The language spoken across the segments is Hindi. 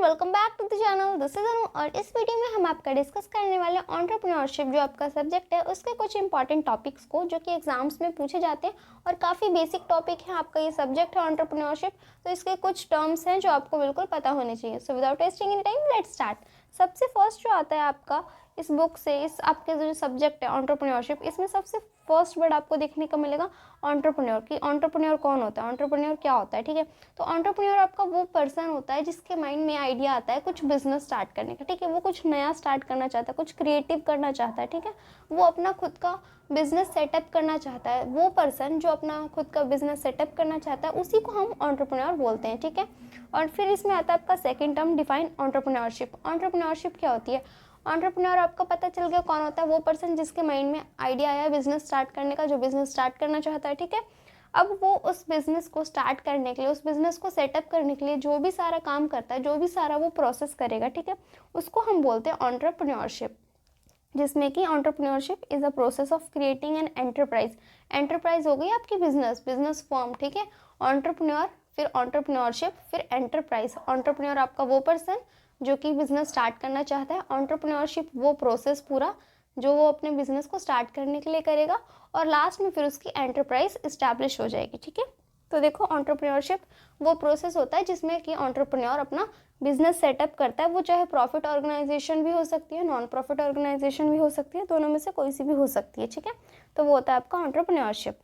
Welcome back to the channel. This is Anu और इस वीडियो में हम आपका डिस्कस करने वाले एंटरप्रेन्योरशिप जो आपका सब्जेक्ट है उसके कुछ इंपॉर्टेंट टॉपिक्स को जो कि एग्जाम्स में पूछे जाते हैं और काफ़ी बेसिक टॉपिक है। आपका ये सब्जेक्ट है एंटरप्रेन्योरशिप, तो इसके कुछ टर्म्स हैं जो आपको बिल्कुल पता होने चाहिए। So without wasting any time let's start. सबसे फर्स्ट जो आता है आपका इस बुक से, इस आपके जो सब्जेक्ट है एंटरप्रेन्योरशिप, इसमें सबसे फर्स्ट वर्ड आपको देखने को मिलेगा एंटरप्रेन्योर। कि एंटरप्रेन्योर कौन होता है, एंटरप्रेन्योर क्या होता है। ठीक है, तो एंटरप्रेन्योर आपका वो पर्सन होता है जिसके माइंड में आइडिया आता है कुछ बिजनेस स्टार्ट करने का। ठीक है, वो कुछ नया स्टार्ट करना चाहता है, कुछ क्रिएटिव करना चाहता है। ठीक है, वो अपना खुद का बिजनेस सेटअप करना चाहता है। वो पर्सन जो अपना खुद का बिजनेस सेटअप करना चाहता है उसी को हम एंटरप्रेन्योर बोलते हैं। ठीक है, और फिर इसमें आता है आपका second term define entrepreneurship. Entrepreneurship क्या होती है? एंटरप्रेन्योर आपका पता चल गया कौन होता है, वो पर्सन जिसके माइंड में आइडिया आया बिजनेस स्टार्ट करने का, जो बिजनेस स्टार्ट करना चाहता है। ठीक है, अब वो उस बिजनेस को स्टार्ट करने के लिए, उस बिजनेस को सेटअप करने के लिए जो भी सारा काम करता है, जो भी सारा वो प्रोसेस करेगा, ठीक है, उसको हम बोलते हैं एंटरप्रेन्योरशिप। जिसमें कि entrepreneurship is a process of creating an enterprise. Enterprise हो गई आपकी बिजनेस फॉर्म। ठीक है, एंटरप्रेन्योर, फिर एंटरप्रेन्योरशिप, फिर एंटरप्राइज। एंटरप्रेन्योर आपका वो पर्सन जो कि बिजनेस स्टार्ट करना चाहता है, एंटरप्रेन्योरशिप वो प्रोसेस पूरा जो वो अपने बिजनेस को स्टार्ट करने के लिए करेगा, और लास्ट में फिर उसकी एंटरप्राइज इस्टेब्लिश हो जाएगी। ठीक है, तो देखो एंटरप्रेन्योरशिप वो प्रोसेस होता है जिसमें कि एंटरप्रेन्योर अपना बिजनेस सेटअप करता है। वो चाहे प्रॉफिट ऑर्गेनाइजेशन भी हो सकती है, नॉन प्रॉफिट ऑर्गेनाइजेशन भी हो सकती है, दोनों में से कोई सी भी हो सकती है। ठीक है, तो वो होता है आपका एंटरप्रेन्योरशिप।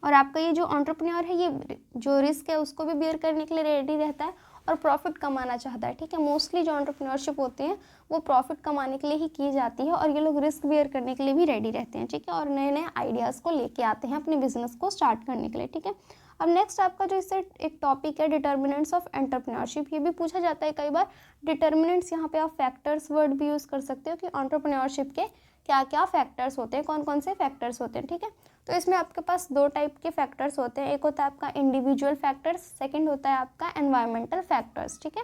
और आपका ये जो एंटरप्रेन्योर है, ये जो रिस्क है उसको भी बेयर करने के लिए रेडी रहता है और प्रॉफिट कमाना चाहता है। ठीक है, मोस्टली जो एंटरप्रेन्योरशिप होते हैं वो प्रॉफिट कमाने के लिए ही की जाती है, और ये लोग रिस्क बेयर करने के लिए भी रेडी रहते हैं। ठीक है, और नए नए आइडियाज़ को लेके आते हैं अपने बिजनेस को स्टार्ट करने के लिए। ठीक है, अब नेक्स्ट आपका जो इससे एक टॉपिक है डिटर्मिनेंट्स ऑफ एंटरप्रेन्योरशिप। ये भी पूछा जाता है कई बार। डिटर्मिनेंट्स यहाँ पे आप फैक्टर्स वर्ड भी यूज़ कर सकते हो कि एंटरप्रेन्योरशिप के क्या क्या फैक्टर्स होते हैं, कौन कौन से फैक्टर्स होते हैं। ठीक है, तो इसमें आपके पास दो टाइप के फैक्टर्स होते हैं। एक होता है आपका इंडिविजुअल फैक्टर्स, सेकंड होता है आपका एनवायरमेंटल फैक्टर्स। ठीक है,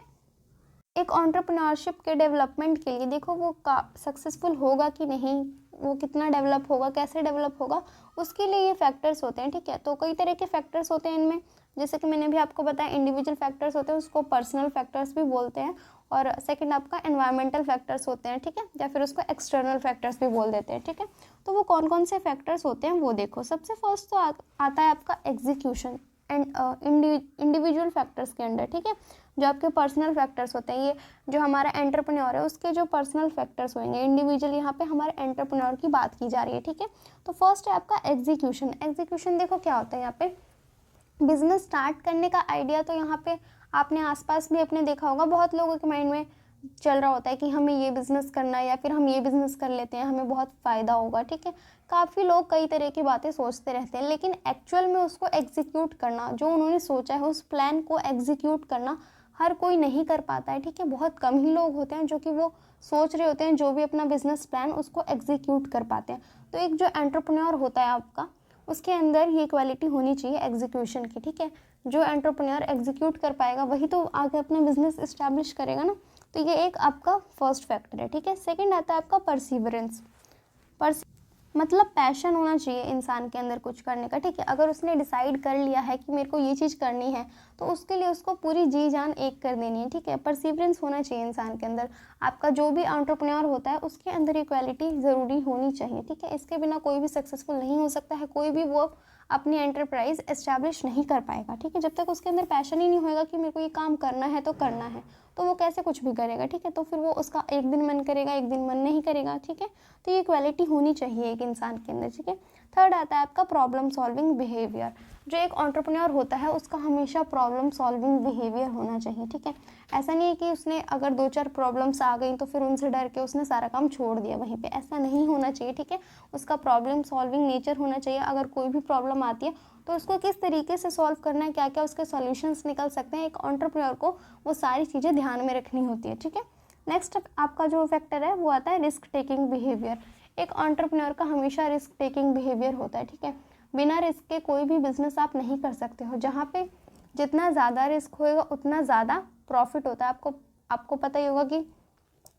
एक एंटरप्रेन्योरशिप के डेवलपमेंट के लिए देखो वो सक्सेसफुल होगा कि नहीं, वो कितना डेवलप होगा, कैसे डेवलप होगा, उसके लिए ये फैक्टर्स होते हैं। ठीक है, तो कई तरह के फैक्टर्स होते हैं इनमें, जैसे कि मैंने भी आपको बताया इंडिविजुअल फैक्टर्स होते हैं, उसको पर्सनल फैक्टर्स भी बोलते हैं, और सेकंड आपका एनवायरमेंटल फैक्टर्स होते हैं। ठीक है, या फिर उसको एक्सटर्नल फैक्टर्स भी बोल देते हैं। ठीक है, तो वो कौन कौन से फैक्टर्स होते हैं वो देखो। सबसे फर्स्ट तो आता है आपका एग्जीक्यूशन एंड इंडिविजुअल फैक्टर्स के अंडर। ठीक है, जो आपके पर्सनल फैक्टर्स होते हैं, ये जो हमारा एंटरप्रेन्योर है उसके जो पर्सनल फैक्टर्स होंगे। इंडिविजुअल यहाँ पे हमारे एंटरप्रेन्योर की बात की जा रही है। ठीक है, तो फर्स्ट है आपका एग्जीक्यूशन। एग्जीक्यूशन देखो क्या होता है यहाँ पे, बिजनेस स्टार्ट करने का आइडिया तो यहाँ पे आपने आसपास भी अपने देखा होगा, बहुत लोगों के माइंड में चल रहा होता है कि हमें ये बिज़नेस करना है या फिर हम ये बिज़नेस कर लेते हैं, हमें बहुत फ़ायदा होगा। ठीक है, काफ़ी लोग कई तरह की बातें सोचते रहते हैं, लेकिन एक्चुअल में उसको एग्जीक्यूट करना, जो उन्होंने सोचा है उस प्लान को एग्जीक्यूट करना हर कोई नहीं कर पाता है। ठीक है, बहुत कम ही लोग होते हैं जो कि वो सोच रहे होते हैं जो भी अपना बिजनेस प्लान उसको एग्जीक्यूट कर पाते हैं। तो एक जो एंटरप्रेन्योर होता है आपका, उसके अंदर ये क्वालिटी होनी चाहिए एग्जीक्यूशन की। ठीक है, जो एंटरप्रेन्योर एग्जीक्यूट कर पाएगा वही तो आगे अपना बिजनेस इस्टेब्लिश करेगा ना। तो ये एक आपका फर्स्ट फैक्टर है। ठीक है, सेकंड आता है आपका परसीवरेंस। मतलब पैशन होना चाहिए इंसान के अंदर कुछ करने का। ठीक है, अगर उसने डिसाइड कर लिया है कि मेरे को ये चीज़ करनी है तो उसके लिए उसको पूरी जी जान एक कर देनी है। ठीक है, परसीवरेंस होना चाहिए इंसान के अंदर। आपका जो भी एंटरप्रेन्योर होता है उसके अंदर ये क्वालिटी ज़रूरी होनी चाहिए। ठीक है, इसके बिना कोई भी सक्सेसफुल नहीं हो सकता है, कोई भी वो अपनी एंटरप्राइज एस्टैब्लिश नहीं कर पाएगा। ठीक है, जब तक उसके अंदर पैशन ही नहीं होएगा कि मेरे को ये काम करना है तो करना है, तो वो कैसे कुछ भी करेगा। ठीक है, तो फिर वो उसका एक दिन मन करेगा, एक दिन मन नहीं करेगा। ठीक है, तो ये क्वालिटी होनी चाहिए एक इंसान के अंदर। ठीक है, थर्ड आता है आपका प्रॉब्लम सॉल्विंग बिहेवियर। जो एक एंटरप्रेन्योर होता है उसका हमेशा प्रॉब्लम सॉल्विंग बिहेवियर होना चाहिए। ठीक है, ऐसा नहीं है कि उसने अगर दो चार प्रॉब्लम्स आ गई तो फिर उनसे डर के उसने सारा काम छोड़ दिया वहीं पे, ऐसा नहीं होना चाहिए। ठीक है, उसका प्रॉब्लम सॉल्विंग नेचर होना चाहिए। अगर कोई भी प्रॉब्लम आती है तो उसको किस तरीके से सॉल्व करना है, क्या क्या उसके सॉल्यूशंस निकल सकते हैं, एक एंटरप्रेन्योर को वो सारी चीज़ें ध्यान में रखनी होती है। ठीक है, नेक्स्ट आपका जो फैक्टर है वो आता है रिस्क टेकिंग बिहेवियर। एक एंटरप्रेन्योर का हमेशा रिस्क टेकिंग बिहेवियर होता है। ठीक है, बिना रिस्क के कोई भी बिजनेस आप नहीं कर सकते हो। जहाँ पे जितना ज़्यादा रिस्क होएगा उतना ज़्यादा प्रॉफिट होता है। आपको पता ही होगा कि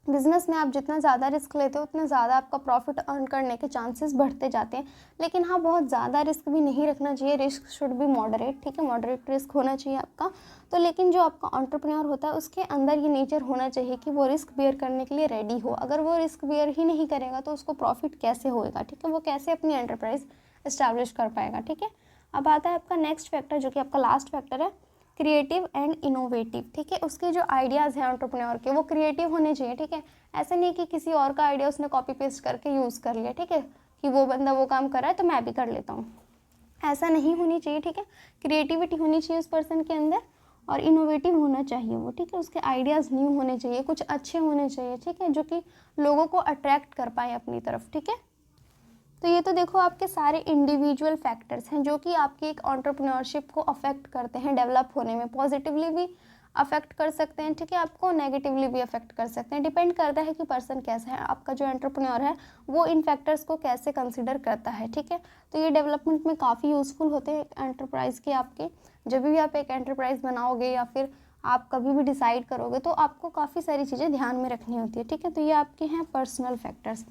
बिज़नेस में आप जितना ज़्यादा रिस्क लेते हो उतना ज़्यादा आपका प्रॉफिट अर्न करने के चांसेस बढ़ते जाते हैं। लेकिन हाँ, बहुत ज़्यादा रिस्क भी नहीं रखना चाहिए, रिस्क शुड बी मॉडरेट, ठीक है, मॉडरेट रिस्क होना चाहिए आपका। तो लेकिन जो आपका एंटरप्रेन्योर होता है उसके अंदर ये नेचर होना चाहिए कि वो रिस्क बेयर करने के लिए रेडी हो। अगर वो रिस्क बेयर ही नहीं करेगा तो उसको प्रॉफिट कैसे होएगा, ठीक है, वो कैसे अपनी एंटरप्राइज इस्टेब्लिश कर पाएगा, ठीक है। अब आता है आपका नेक्स्ट फैक्टर जो कि आपका लास्ट फैक्टर है, क्रिएटिव एंड इनोवेटिव, ठीक है। उसके जो आइडियाज़ हैं एंटरप्रेन्योर के वो क्रिएटिव होने चाहिए, ठीक है। ऐसा नहीं कि किसी और का आइडिया उसने कॉपी पेस्ट करके यूज़ कर लिया, ठीक है, कि वो बंदा वो काम कर रहा है तो मैं भी कर लेता हूँ, ऐसा नहीं होनी चाहिए, ठीक है। क्रिएटिविटी होनी चाहिए उस पर्सन के अंदर और इनोवेटिव होना चाहिए वो, ठीक है। उसके आइडियाज़ न्यू होने चाहिए, कुछ अच्छे होने चाहिए, ठीक है, जो कि लोगों को अट्रैक्ट कर पाए अपनी तरफ, ठीक है। तो ये तो देखो आपके सारे इंडिविजुअल फैक्टर्स हैं जो कि आपकी एक एंटरप्रेन्योरशिप को अफेक्ट करते हैं डेवलप होने में, पॉजिटिवली भी अफेक्ट कर सकते हैं, ठीक है, आपको नेगेटिवली भी अफेक्ट कर सकते हैं। डिपेंड करता है कि पर्सन कैसा है, आपका जो एंटरप्रेन्योर है वो इन फैक्टर्स को कैसे कंसिडर करता है, ठीक है। तो ये डेवलपमेंट में काफ़ी यूज़फुल होते हैं एंटरप्राइज़ के आपके। जब भी आप एक एंटरप्राइज़ बनाओगे या फिर आप कभी भी डिसाइड करोगे तो आपको काफ़ी सारी चीज़ें ध्यान में रखनी होती है, ठीक है। तो ये आपके हैं पर्सनल फैक्टर्स।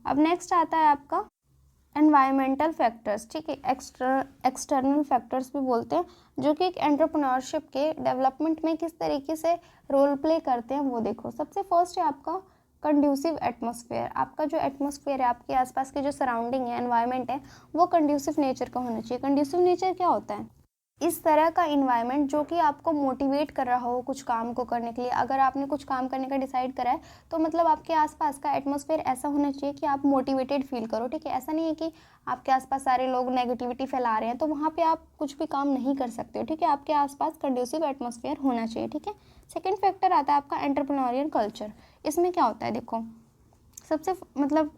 अब नेक्स्ट आता है आपका एनवायरमेंटल फैक्टर्स, ठीक है, एक्सटर्नल फैक्टर्स भी बोलते हैं, जो कि एक एंटरप्रेन्योरशिप के डेवलपमेंट में किस तरीके से रोल प्ले करते हैं वो देखो। सबसे फर्स्ट है आपका कंड्यूसिव एटमॉस्फेयर। आपका जो एटमॉस्फेयर है, आपके आसपास के जो सराउंडिंग है, एनवायरनमेंट है, वो कंड्यूसिव नेचर का होना चाहिए। कंड्यूसिव नेचर क्या होता है? इस तरह का इन्वायरमेंट जो कि आपको मोटिवेट कर रहा हो कुछ काम को करने के लिए। अगर आपने कुछ काम करने का डिसाइड करा है तो मतलब आपके आसपास का एटमॉस्फेयर ऐसा होना चाहिए कि आप मोटिवेटेड फील करो, ठीक है। ऐसा नहीं है कि आपके आसपास सारे लोग नेगेटिविटी फैला रहे हैं तो वहाँ पे आप कुछ भी काम नहीं कर सकते हो, ठीक है। आपके आसपास कंड्यूसिव एटमॉस्फेयर होना चाहिए, ठीक है। सेकेंड फैक्टर आता है आपका एंटरप्रेन्योरियल कल्चर। इसमें क्या होता है देखो, सबसे मतलब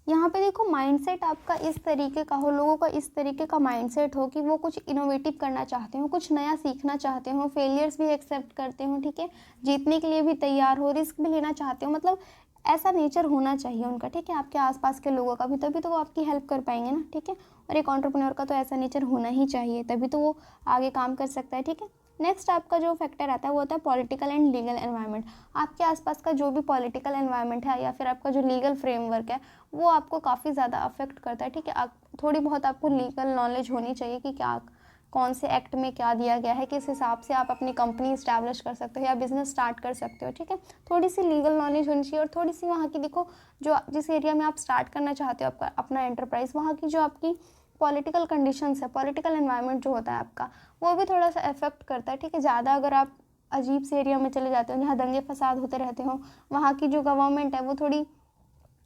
यहाँ पे देखो माइंडसेट आपका इस तरीके का हो, लोगों का इस तरीके का माइंडसेट हो कि वो कुछ इनोवेटिव करना चाहते हो, कुछ नया सीखना चाहते हो, फेलियर्स भी एक्सेप्ट करते हो, ठीक है, जीतने के लिए भी तैयार हो, रिस्क भी लेना चाहते हो, मतलब ऐसा नेचर होना चाहिए उनका, ठीक है, आपके आसपास के लोगों का भी, तभी तो वो आपकी हेल्प कर पाएंगे ना, ठीक है। और एक एंटरप्रेन्योर का तो ऐसा नेचर होना ही चाहिए, तभी तो वो आगे काम कर सकता है, ठीक है। नेक्स्ट आपका जो फैक्टर आता है वो होता है पॉलिटिकल एंड लीगल एनवायरनमेंट। आपके आसपास का जो भी पॉलिटिकल एनवायरनमेंट है या फिर आपका जो लीगल फ्रेमवर्क है वो आपको काफ़ी ज़्यादा अफेक्ट करता है, ठीक है। थोड़ी बहुत आपको लीगल नॉलेज होनी चाहिए कि क्या कौन से एक्ट में क्या दिया गया है, किस हिसाब से आप अपनी कंपनी इस्टेब्लिश कर सकते हो या बिजनेस स्टार्ट कर सकते हो, ठीक है। थोड़ी सी लीगल नॉलेज होनी चाहिए और थोड़ी सी वहाँ की देखो जो जिस एरिया में आप स्टार्ट करना चाहते हो आपका अपना एंटरप्राइज, वहाँ की जो आपकी पॉलिटिकल कंडीशंस है, पॉलिटिकल एनवायरनमेंट जो होता है आपका वो भी थोड़ा सा इफेक्ट करता है, ठीक है। ज़्यादा अगर आप अजीब से एरिया में चले जाते हो जहाँ दंगे फसाद होते रहते हो, वहाँ की जो गवर्नमेंट है वो थोड़ी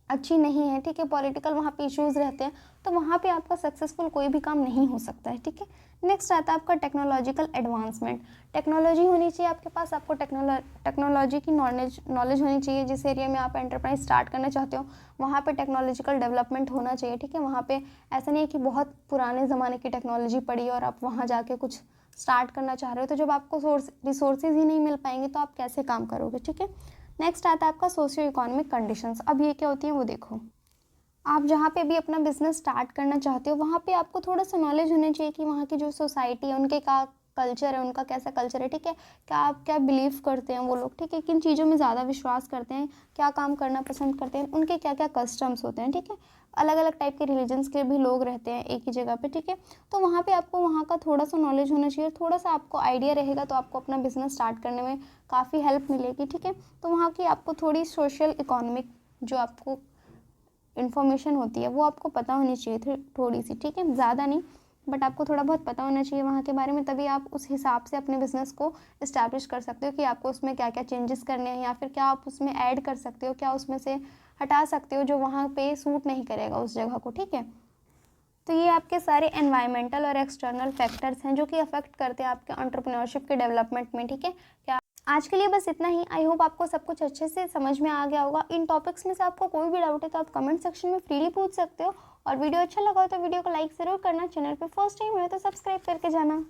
अच्छी नहीं है, ठीक है, पॉलिटिकल वहाँ पे इश्यूज़ रहते हैं, तो वहाँ पे आपका सक्सेसफुल कोई भी काम नहीं हो सकता है, ठीक है। नेक्स्ट आता है आपका टेक्नोलॉजिकल एडवांसमेंट। टेक्नोलॉजी होनी चाहिए आपके पास, आपको टेक्नोलॉजी की नॉलेज होनी चाहिए। जिस एरिया में आप एंटरप्राइज स्टार्ट करना चाहते हो वहाँ पे टेक्नोलॉजिकल डेवलपमेंट होना चाहिए, ठीक है। वहाँ पे ऐसा नहीं है कि बहुत पुराने ज़माने की टेक्नोलॉजी पड़ी और आप वहाँ जाके कुछ स्टार्ट करना चाह रहे हो, तो जब आपको रिसोर्सेज ही नहीं मिल पाएंगे तो आप कैसे काम करोगे, ठीक है। नेक्स्ट आता है आपका सोशियो इकोनॉमिक कंडीशंस। अब ये क्या होती है वो देखो, आप जहाँ पे भी अपना बिजनेस स्टार्ट करना चाहते हो वहाँ पे आपको थोड़ा सा नॉलेज होना चाहिए कि वहाँ की जो सोसाइटी है उनके क्या कल्चर है, उनका कैसा कल्चर है, ठीक है, क्या आप क्या बिलीव करते हैं वो लोग, ठीक है, किन चीज़ों में ज़्यादा विश्वास करते हैं, क्या काम करना पसंद करते हैं, उनके क्या क्या कस्टम्स होते हैं, ठीक है। अलग अलग टाइप के रिलीजन्स के भी लोग रहते हैं एक ही जगह पे, ठीक है। तो वहाँ पे आपको वहाँ का थोड़ा सा नॉलेज होना चाहिए, थोड़ा सा आपको आइडिया रहेगा तो आपको अपना बिजनेस स्टार्ट करने में काफ़ी हेल्प मिलेगी, ठीक है। तो वहाँ की आपको थोड़ी सोशल इकोनॉमिक जो आपको इन्फॉर्मेशन होती है वो आपको पता होनी चाहिए थी थोड़ी सी, ठीक है, ज़्यादा नहीं बट आपको थोड़ा बहुत पता होना चाहिए वहाँ के बारे में, तभी आप उस हिसाब से अपने बिजनेस को इस्टेब्लिश कर सकते हो कि आपको उसमें क्या क्या चेंजेस करने हैं या फिर क्या आप उसमें ऐड कर सकते हो, क्या उसमें से हटा सकते हो जो वहाँ पे सूट नहीं करेगा उस जगह को, ठीक है। तो ये आपके सारे एनवायरमेंटल और एक्सटर्नल फैक्टर्स हैं जो कि अफेक्ट करते हैं आपके एंटरप्रेन्योरशिप के डेवलपमेंट में, ठीक है। क्या आज के लिए बस इतना ही। आई होप आपको सब कुछ अच्छे से समझ में आ गया होगा। इन टॉपिक्स में से आपको कोई भी डाउट है तो आप कमेंट सेक्शन में फ्रीली पूछ सकते हो और वीडियो अच्छा लगा हो तो वीडियो को लाइक ज़रूर करना, चैनल पे फर्स्ट टाइम हो तो सब्सक्राइब करके जाना।